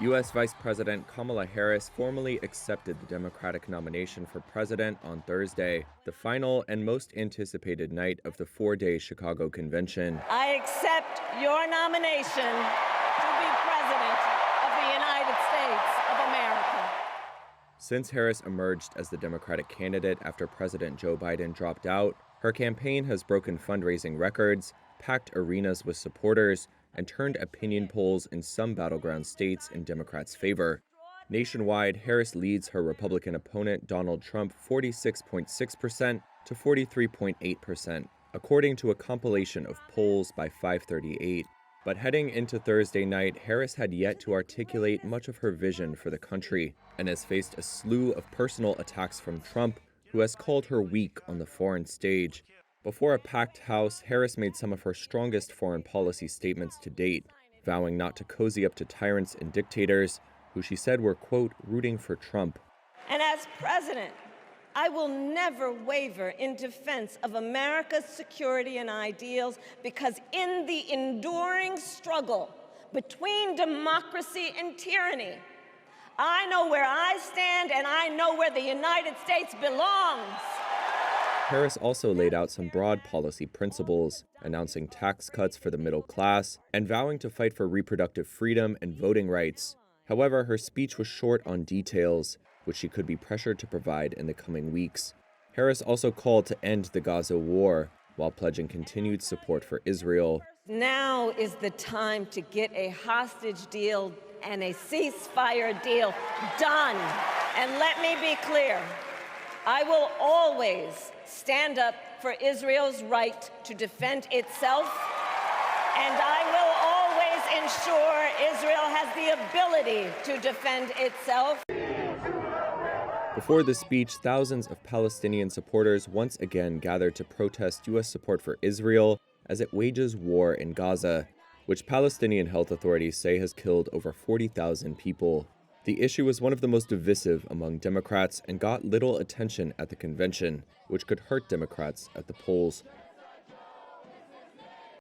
U.S. Vice President Kamala Harris formally accepted the Democratic nomination for president on Thursday, the final and most anticipated night of the four-day Chicago convention. I accept your nomination to be President of the United States of America. Since Harris emerged as the Democratic candidate after President Joe Biden dropped out, her campaign has broken fundraising records, packed arenas with supporters, and turned opinion polls in some battleground states in Democrats' favor. Nationwide, Harris leads her Republican opponent Donald Trump 46.6% to 43.8%, according to a compilation of polls by 538. But heading into Thursday night, Harris had yet to articulate much of her vision for the country and has faced a slew of personal attacks from Trump, who has called her weak on the foreign stage. Before a packed house, Harris made some of her strongest foreign policy statements to date, vowing not to cozy up to tyrants and dictators, who she said were, quote, rooting for Trump. And as president, I will never waver in defense of America's security and ideals, because in the enduring struggle between democracy and tyranny, I know where I stand and I know where the United States belongs. Harris also laid out some broad policy principles, announcing tax cuts for the middle class and vowing to fight for reproductive freedom and voting rights. However, her speech was short on details, which she could be pressured to provide in the coming weeks. Harris also called to end the Gaza war, while pledging continued support for Israel. Now is the time to get a hostage deal and a ceasefire deal done. And let me be clear, I will always stand up for Israel's right to defend itself, and I will always ensure Israel has the ability to defend itself. Before the speech, thousands of Palestinian supporters once again gathered to protest U.S. support for Israel as it wages war in Gaza, which Palestinian health authorities say has killed over 40,000 people. The issue was one of the most divisive among Democrats and got little attention at the convention, which could hurt Democrats at the polls.